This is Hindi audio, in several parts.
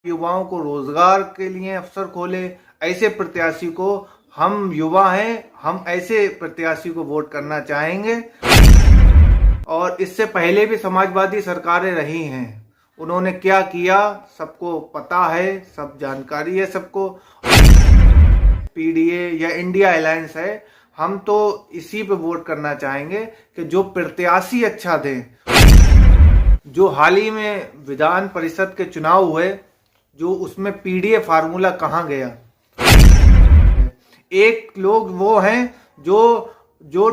युवाओं को रोजगार के लिए अवसर खोले, ऐसे प्रत्याशी को हम युवा हैं, हम ऐसे प्रत्याशी को वोट करना चाहेंगे। और इससे पहले भी समाजवादी सरकारें रही हैं, उन्होंने क्या किया सबको पता है, सब जानकारी है सबको। पीडीए या इंडिया अलायंस है, हम तो इसी पे वोट करना चाहेंगे कि जो प्रत्याशी अच्छा दे। जो हाल ही में विधान परिषद के चुनाव हुए, जो उसमें पीडीए फार्मूला कहाँ गया। एक लोग वो हैं जो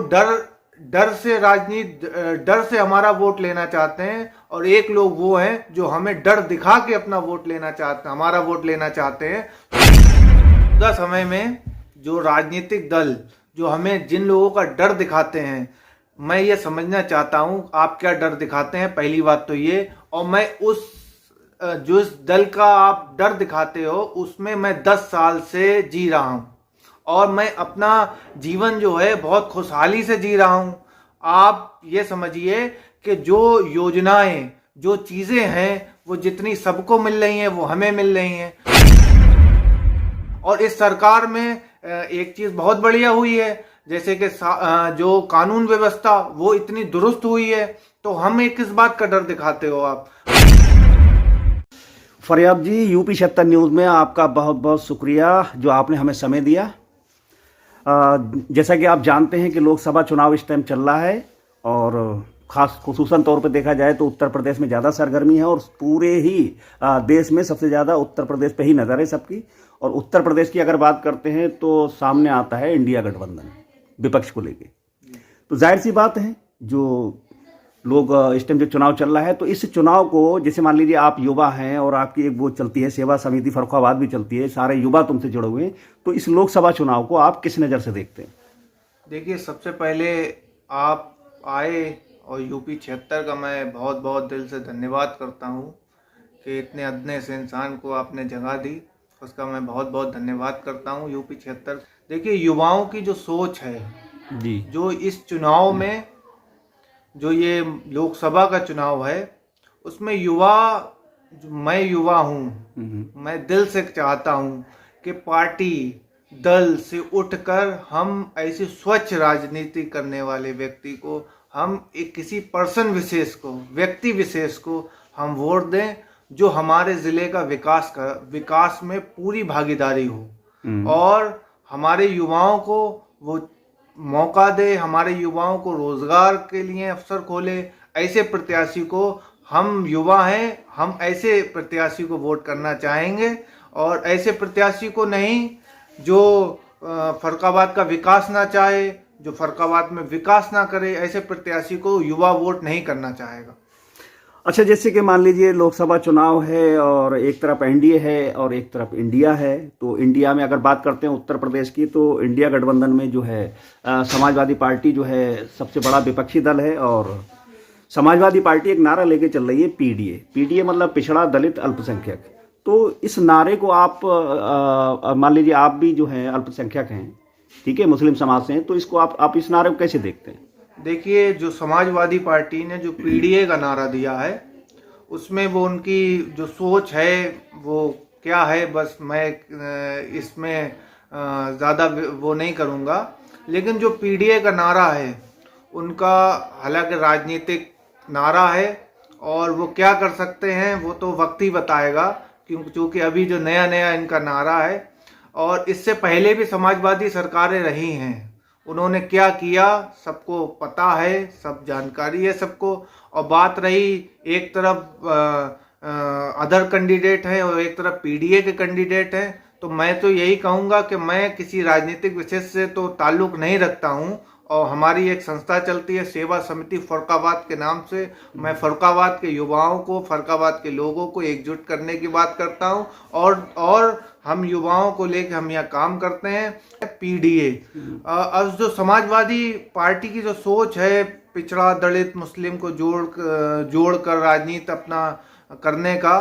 डर से राजनीति, डर से हमारा वोट लेना चाहते हैं, और एक लोग वो हैं जो हमें डर दिखा के अपना वोट लेना चाहते हैं, हमारा वोट लेना चाहते हैं। मौजूदा समय में जो राजनीतिक दल जो हमें जिन लोगों का डर दिखाते हैं, मैं ये समझना चाहता हूं आप क्या डर दिखाते हैं, पहली बात तो ये। और मैं जिस दल का आप डर दिखाते हो उसमें मैं 10 साल से जी रहा हूं, और मैं अपना जीवन जो है बहुत खुशहाली से जी रहा हूं। आप ये समझिए कि जो योजनाएं, जो चीजें हैं, वो जितनी सबको मिल रही हैं वो हमें मिल रही हैं। और इस सरकार में एक चीज बहुत बढ़िया हुई है, जैसे कि जो कानून व्यवस्था वो इतनी दुरुस्त हुई है, तो हमें किस बात का डर दिखाते हो आप। फरियाब जी, यूपी 76 न्यूज़ में आपका बहुत बहुत शुक्रिया जो आपने हमें समय दिया। जैसा कि आप जानते हैं कि लोकसभा चुनाव इस टाइम चल रहा है, और खास खुसूसन तौर पर देखा जाए तो उत्तर प्रदेश में ज़्यादा सरगर्मी है, और पूरे ही देश में सबसे ज़्यादा उत्तर प्रदेश पे ही नज़र है सबकी। और उत्तर प्रदेश की अगर बात करते हैं तो सामने आता है इंडिया गठबंधन विपक्ष को लेके। तो जाहिर सी बात है, जो लोग इस टाइम जो चुनाव चल रहा है, तो इस चुनाव को, जैसे मान लीजिए आप युवा हैं और आपकी एक वो चलती है सेवा समिति फर्रुखाबाद भी चलती है, सारे युवा तुमसे जुड़े हुए हैं, तो इस लोकसभा चुनाव को आप किस नज़र से देखते हैं? देखिए, सबसे पहले आप आए और यूपी 76 का मैं बहुत बहुत दिल से धन्यवाद करता हूँ कि इतने अदने से इंसान को आपने जगह दी, उसका मैं बहुत बहुत धन्यवाद करता हूँ। यूपी 76, देखिए युवाओं की जो सोच है जी, जो इस चुनाव में, जो ये लोकसभा का चुनाव है, उसमें मैं युवा हूँ, मैं दिल से चाहता हूँ कि पार्टी दल से उठकर हम ऐसी स्वच्छ राजनीति करने वाले व्यक्ति को, हम एक किसी पर्सन विशेष को, व्यक्ति विशेष को हम वोट दें, जो हमारे जिले का विकास में पूरी भागीदारी हो, और हमारे युवाओं को वो मौका दे, हमारे युवाओं को रोजगार के लिए अवसर खोले। ऐसे प्रत्याशी को हम युवा हैं, हम ऐसे प्रत्याशी को वोट करना चाहेंगे, और ऐसे प्रत्याशी को नहीं जो फर्रुखाबाद का विकास ना चाहे, जो फर्रुखाबाद में विकास ना करे, ऐसे प्रत्याशी को युवा वोट नहीं करना चाहेगा। अच्छा, जैसे कि मान लीजिए लोकसभा चुनाव है और एक तरफ एनडीए है और एक तरफ इंडिया है, तो इंडिया में अगर बात करते हैं उत्तर प्रदेश की, तो इंडिया गठबंधन में जो है समाजवादी पार्टी जो है सबसे बड़ा विपक्षी दल है, और समाजवादी पार्टी एक नारा लेके चल रही है पीडीए मतलब पिछड़ा दलित अल्पसंख्यक। तो इस नारे को आप मान लीजिए आप भी जो है अल्पसंख्यक हैं, ठीक है, मुस्लिम समाज से हैं, तो इसको आप इस नारे को कैसे देखते हैं? देखिए, जो समाजवादी पार्टी ने जो पीडीए का नारा दिया है, उसमें वो उनकी जो सोच है वो क्या है, बस मैं इसमें ज़्यादा वो नहीं करूँगा। लेकिन जो पीडीए का नारा है उनका हालांकि राजनीतिक नारा है, और वो क्या कर सकते हैं वो तो वक्त ही बताएगा, क्योंकि अभी जो नया नया इनका नारा है। और इससे पहले भी समाजवादी सरकारें रही हैं, उन्होंने क्या किया सबको पता है, सब जानकारी है सबको। और बात रही एक तरफ अदर कैंडिडेट है और एक तरफ पीडीए के कैंडिडेट हैं, तो मैं तो यही कहूँगा कि मैं किसी राजनीतिक विशेष से तो ताल्लुक नहीं रखता हूँ, और हमारी एक संस्था चलती है सेवा समिति फर्रुखाबाद के नाम से। मैं फर्रुखाबाद के युवाओं को, फर्रुखाबाद के लोगों को एकजुट करने की बात करता हूं, और हम युवाओं को लेकर हम यहाँ काम करते हैं। पीडीए अब जो समाजवादी पार्टी की जो सोच है, पिछड़ा दलित मुस्लिम को जोड़कर राजनीति अपना करने का,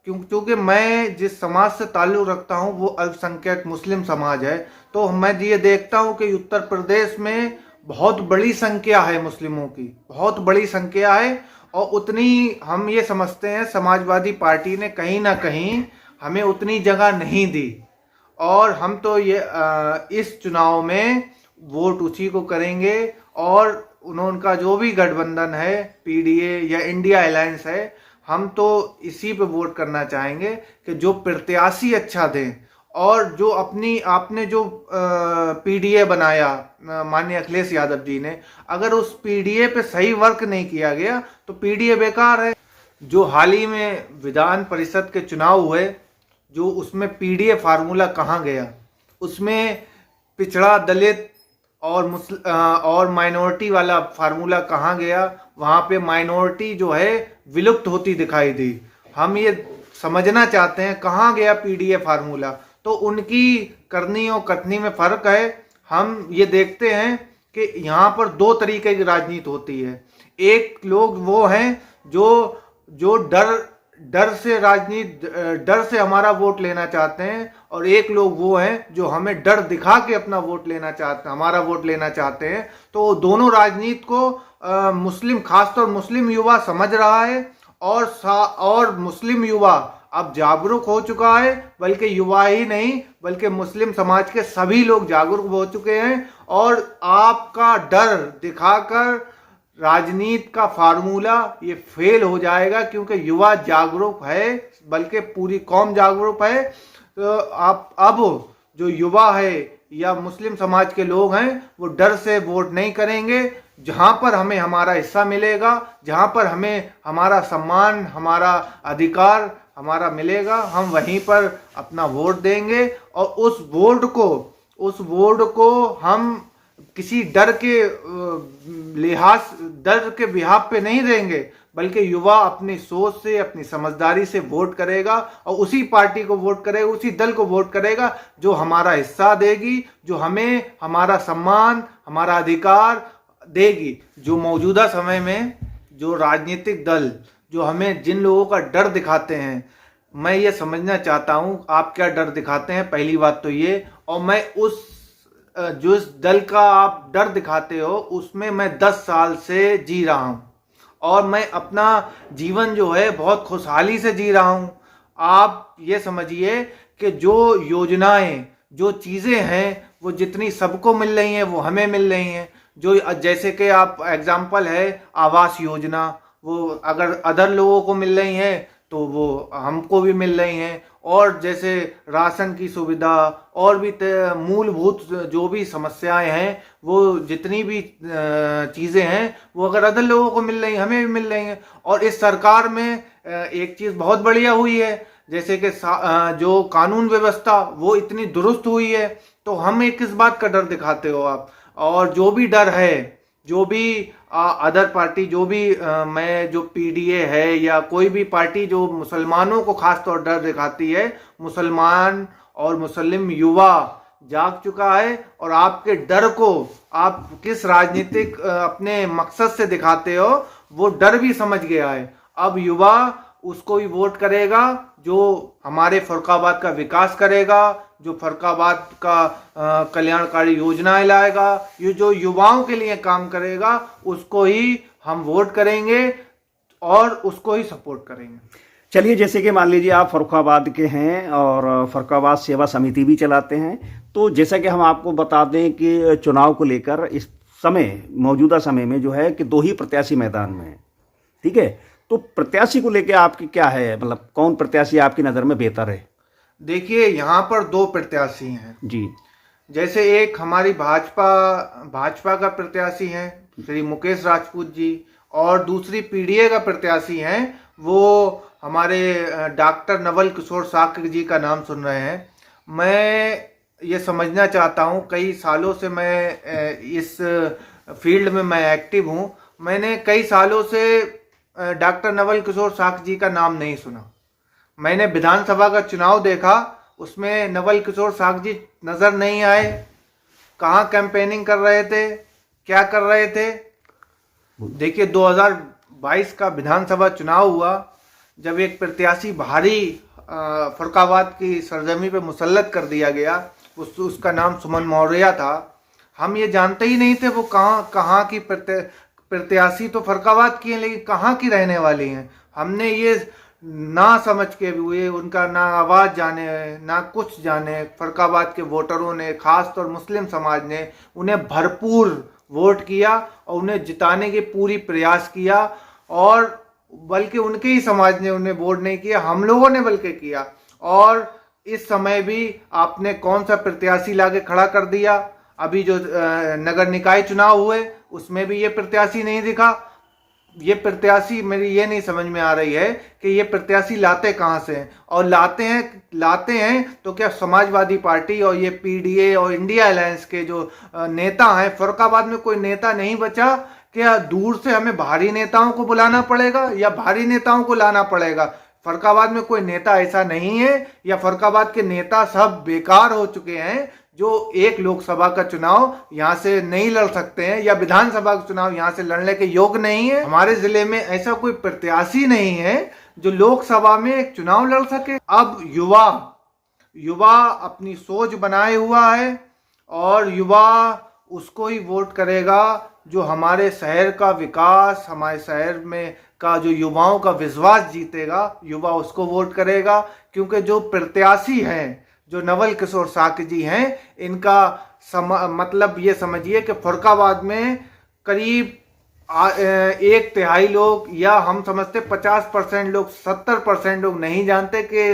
क्योंकि मैं जिस समाज से ताल्लुक रखता हूं वो अल्पसंख्यक मुस्लिम समाज है, तो मैं ये देखता हूं कि उत्तर प्रदेश में बहुत बड़ी संख्या है मुस्लिमों की, बहुत बड़ी संख्या है। और उतनी हम ये समझते हैं समाजवादी पार्टी ने कहीं ना कहीं हमें उतनी जगह नहीं दी, और हम तो ये इस चुनाव में वोट उसी को करेंगे, और उनका जो भी गठबंधन है, पीडीए या इंडिया अलायंस है, हम तो इसी पे वोट करना चाहेंगे कि जो प्रत्याशी अच्छा दें, और जो आपने जो पीडीए बनाया माननीय अखिलेश यादव जी ने, अगर उस पीडीए पे सही वर्क नहीं किया गया तो पीडीए बेकार है। जो हाल ही में विधान परिषद के चुनाव हुए, जो उसमें पीडीए फार्मूला कहाँ गया, उसमें पिछड़ा, दलित और माइनॉरिटी वाला फार्मूला कहाँ गया, वहाँ पे माइनॉरिटी जो है विलुप्त होती दिखाई दी। हम ये समझना चाहते हैं कहाँ गया पीडीए फार्मूला। तो उनकी करनी और कथनी में फर्क है। हम ये देखते हैं कि यहाँ पर दो तरीके की राजनीति होती है। एक लोग वो हैं जो डर से राजनीति, डर से हमारा वोट लेना चाहते हैं, और एक लोग वो हैं जो हमें डर दिखा के अपना वोट लेना चाहते हैं, हमारा वोट लेना चाहते हैं। तो दोनों राजनीति को मुस्लिम, खासतौर मुस्लिम युवा समझ रहा है, और मुस्लिम युवा अब जागरूक हो चुका है, बल्कि युवा ही नहीं बल्कि मुस्लिम समाज के सभी लोग जागरूक हो चुके हैं। और आपका डर दिखाकर राजनीति का फार्मूला ये फेल हो जाएगा, क्योंकि युवा जागरूक है, बल्कि पूरी कौम जागरूक है। तो आप अब जो युवा है या मुस्लिम समाज के लोग हैं, वो डर से वोट नहीं करेंगे। जहां पर हमें हमारा हिस्सा मिलेगा, जहां पर हमें हमारा सम्मान, हमारा अधिकार हमारा मिलेगा, हम वहीं पर अपना वोट देंगे। और उस वोट को हम किसी डर के बिहाफ पे नहीं देंगे, बल्कि युवा अपनी सोच से, अपनी समझदारी से वोट करेगा, और उसी पार्टी को वोट करेगा, उसी दल को वोट करेगा जो हमारा हिस्सा देगी, जो हमें हमारा सम्मान, हमारा अधिकार देगी। जो मौजूदा समय में जो राजनीतिक दल जो हमें जिन लोगों का डर दिखाते हैं, मैं ये समझना चाहता हूं आप क्या डर दिखाते हैं, पहली बात तो ये। और मैं जो इस दल का आप डर दिखाते हो उसमें मैं 10 साल से जी रहा हूं, और मैं अपना जीवन जो है बहुत खुशहाली से जी रहा हूं। आप ये समझिए कि जो योजनाएं, जो चीजें हैं, वो जितनी सबको मिल रही हैं वो हमें मिल रही हैं। जो जैसे कि आप एग्जाम्पल है आवास योजना, वो अगर अदर लोगों को मिल रही हैं तो वो हमको भी मिल रही हैं। और जैसे राशन की सुविधा और भी मूलभूत जो भी समस्याएं हैं, वो जितनी भी चीज़ें हैं, वो अगर अदर लोगों को मिल रही हैं, हमें भी मिल रही हैं। और इस सरकार में एक चीज़ बहुत बढ़िया हुई है, जैसे कि जो कानून व्यवस्था वो इतनी दुरुस्त हुई है। तो हमें किस बात का डर दिखाते हो आप? और जो भी डर है, जो भी अदर पार्टी, जो भी मैं जो पीडीए है या कोई भी पार्टी जो मुसलमानों को खास तौर डर दिखाती है, मुसलमान और मुस्लिम युवा जाग चुका है। और आपके डर को आप किस राजनीतिक अपने मकसद से दिखाते हो, वो डर भी समझ गया है। अब युवा उसको ही वोट करेगा जो हमारे फर्रुखाबाद का विकास करेगा, जो फर्रुखाबाद का कल्याणकारी योजनाएं लाएगा, ये जो युवाओं के लिए काम करेगा, उसको ही हम वोट करेंगे और उसको ही सपोर्ट करेंगे। चलिए, जैसे कि मान लीजिए आप फर्रुखाबाद के हैं और फर्रुखाबाद सेवा समिति भी चलाते हैं, तो जैसा कि हम आपको बता दें कि चुनाव को लेकर इस समय, मौजूदा समय में जो है कि 2 ही प्रत्याशी मैदान में हैं, ठीक है। तो प्रत्याशी को लेकर आपकी क्या है, मतलब कौन प्रत्याशी आपकी नज़र में बेहतर है? देखिए, यहाँ पर 2 प्रत्याशी हैं जी। जैसे एक हमारी भाजपा का प्रत्याशी हैं श्री मुकेश राजपूत जी, और दूसरी पीडीए का प्रत्याशी हैं वो हमारे डॉक्टर नवल किशोर साक्य जी का नाम सुन रहे हैं। मैं ये समझना चाहता हूँ, कई सालों से मैं इस फील्ड में मैं एक्टिव हूँ। मैंने कई सालों से डॉक्टर नवल किशोर साक्य जी का नाम नहीं सुना। मैंने विधानसभा का चुनाव देखा, उसमें नवल किशोर साक्य जी नजर नहीं आए। कहाँ कैंपेनिंग कर रहे थे, क्या कर रहे थे? देखिए, 2022 का विधानसभा चुनाव हुआ, जब एक प्रत्याशी भारी फर्रुखाबाद की सरजमी पे मुसल्लत कर दिया गया, उसका नाम सुमन मौर्य था। हम ये जानते ही नहीं थे वो कहाँ की प्रत्याशी तो फर्रुखाबाद की हैं, लेकिन कहाँ की रहने वाली हैं। हमने ये ना समझ के हुए, उनका ना आवाज़ जाने ना कुछ जाने, फरकाबाद के वोटरों ने, खास तौर मुस्लिम समाज ने उन्हें भरपूर वोट किया और उन्हें जिताने के पूरी प्रयास किया। और बल्कि उनके ही समाज ने उन्हें वोट नहीं किया, हम लोगों ने बल्कि किया। और इस समय भी आपने कौन सा प्रत्याशी लाके खड़ा कर दिया? अभी जो नगर निकाय चुनाव हुए उसमें भी ये प्रत्याशी नहीं दिखा। ये प्रत्याशी मेरी ये नहीं समझ में आ रही है कि ये प्रत्याशी लाते कहाँ से हैं, और लाते हैं तो क्या समाजवादी पार्टी और ये पीडीए और इंडिया अलायंस के जो नेता हैं, फर्रुखाबाद में कोई नेता नहीं बचा? क्या दूर से हमें भारी नेताओं को बुलाना पड़ेगा या भारी नेताओं को लाना पड़ेगा? फर्रुखाबाद में कोई नेता ऐसा नहीं है, या फर्रुखाबाद के नेता सब बेकार हो चुके हैं जो एक लोकसभा का चुनाव यहाँ से नहीं लड़ सकते हैं, या विधानसभा का चुनाव यहाँ से लड़ने के योग्य नहीं है। हमारे जिले में ऐसा कोई प्रत्याशी नहीं है जो लोकसभा में एक चुनाव लड़ सके। अब युवा अपनी सोच बनाए हुआ है और युवा उसको ही वोट करेगा जो हमारे शहर का विकास, हमारे शहर में का जो युवाओं का विश्वास जीतेगा, युवा उसको वोट करेगा। क्योंकि जो प्रत्याशी हैं, जो नवल किशोर साक्य जी हैं, इनका मतलब ये समझिए कि फर्रुखाबाद में करीब 1/3 लोग, या हम समझते 50% लोग, 70% लोग नहीं जानते कि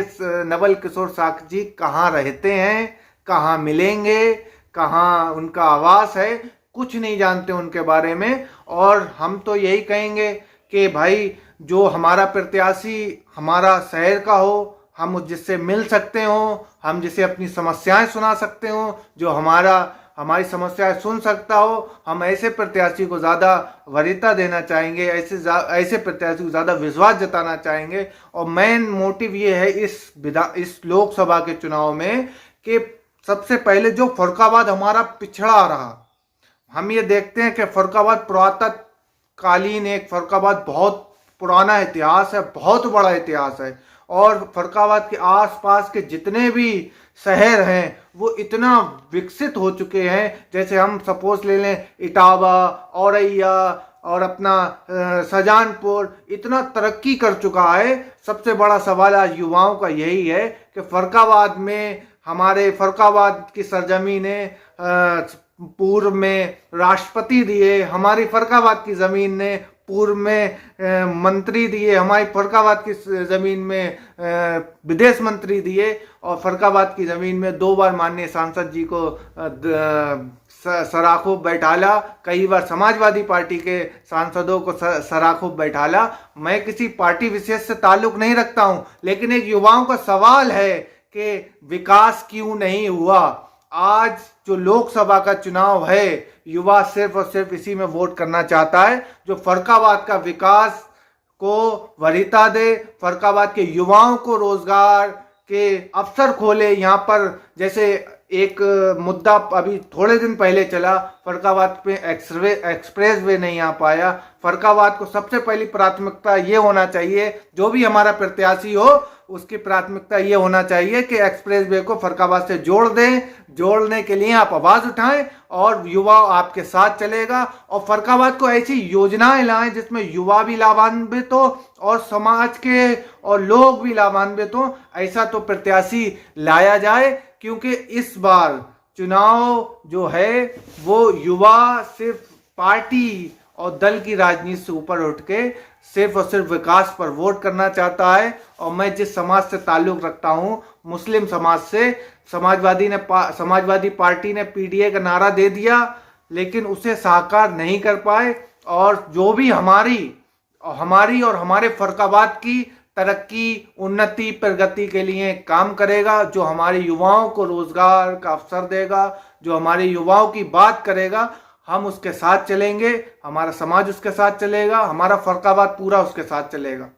नवल किशोर साक्य जी कहाँ रहते हैं, कहाँ मिलेंगे, कहाँ उनका आवास है, कुछ नहीं जानते उनके बारे में। और हम तो यही कहेंगे कि भाई जो हमारा प्रत्याशी हमारा शहर का हो, हम जिससे मिल सकते हो, हम जिसे अपनी समस्याएं सुना सकते हो, जो हमारी समस्याएं सुन सकता हो, हम ऐसे प्रत्याशी को ज़्यादा वरीयता देना चाहेंगे, ऐसे प्रत्याशी को ज़्यादा विश्वास जताना चाहेंगे। और मेन मोटिव ये है इस लोकसभा के चुनाव में कि सबसे पहले जो फर्रुखाबाद हमारा पिछड़ा रहा, हम ये देखते हैं कि फर्रुखाबाद पुरातनकालीन एक फर्रुखाबाद बहुत पुराना इतिहास है, बहुत बड़ा इतिहास है। और फर्रुखाबाद के आसपास के जितने भी शहर हैं वो इतना विकसित हो चुके हैं, जैसे हम सपोज ले लें इटावा, औरैया और अपना शाहजहानपुर इतना तरक्की कर चुका है। सबसे बड़ा सवाल आज युवाओं का यही है कि फर्रुखाबाद में, हमारे फर्रुखाबाद की सरजमी ने पूर्व में राष्ट्रपति दिए, हमारी फर्रुखाबाद की ज़मीन ने पूर्व में मंत्री दिए, हमारी फर्रुखाबाद की ज़मीन में विदेश मंत्री दिए, और फर्रुखाबाद की ज़मीन में 2 बार माननीय सांसद जी को सराखों बैठाला, कई बार समाजवादी पार्टी के सांसदों को सराखों बैठाला। मैं किसी पार्टी विशेष से ताल्लुक नहीं रखता हूं, लेकिन एक युवाओं का सवाल है कि विकास क्यों नहीं हुआ। आज जो लोकसभा का चुनाव है, युवा सिर्फ और सिर्फ इसी में वोट करना चाहता है जो फर्रुखाबाद का विकास को वरीयता दे, फर्रुखाबाद के युवाओं को रोजगार के अवसर खोले। यहाँ पर जैसे एक मुद्दा अभी थोड़े दिन पहले चला, फर्रुखाबाद पे एक्सप्रेस वे नहीं आ पाया। फर्रुखाबाद को सबसे पहली प्राथमिकता ये होना चाहिए, जो भी हमारा प्रत्याशी हो उसकी प्राथमिकता ये होना चाहिए कि एक्सप्रेस वे को फर्रुखाबाद से जोड़ दें। जोड़ने के लिए आप आवाज़ उठाएं और युवा आपके साथ चलेगा, और फर्रुखाबाद को ऐसी योजनाएं लाएं जिसमें युवा भी लाभान्वित हो और समाज के और लोग भी लाभान्वित हो। ऐसा तो प्रत्याशी लाया जाए, क्योंकि इस बार चुनाव जो है वो युवा सिर्फ पार्टी और दल की राजनीति से ऊपर उठ के सिर्फ और सिर्फ विकास पर वोट करना चाहता है। और मैं जिस समाज से ताल्लुक़ रखता हूँ, मुस्लिम समाज से, समाजवादी पार्टी ने पीडीए का नारा दे दिया लेकिन उसे साकार नहीं कर पाए। और जो भी हमारी और हमारे फर्रुखाबाद की तरक्की, उन्नति, प्रगति के लिए काम करेगा, जो हमारे युवाओं को रोजगार का अवसर देगा, जो हमारे युवाओं की बात करेगा, हम उसके साथ चलेंगे, हमारा समाज उसके साथ चलेगा, हमारा फर्रुखाबाद पूरा उसके साथ चलेगा।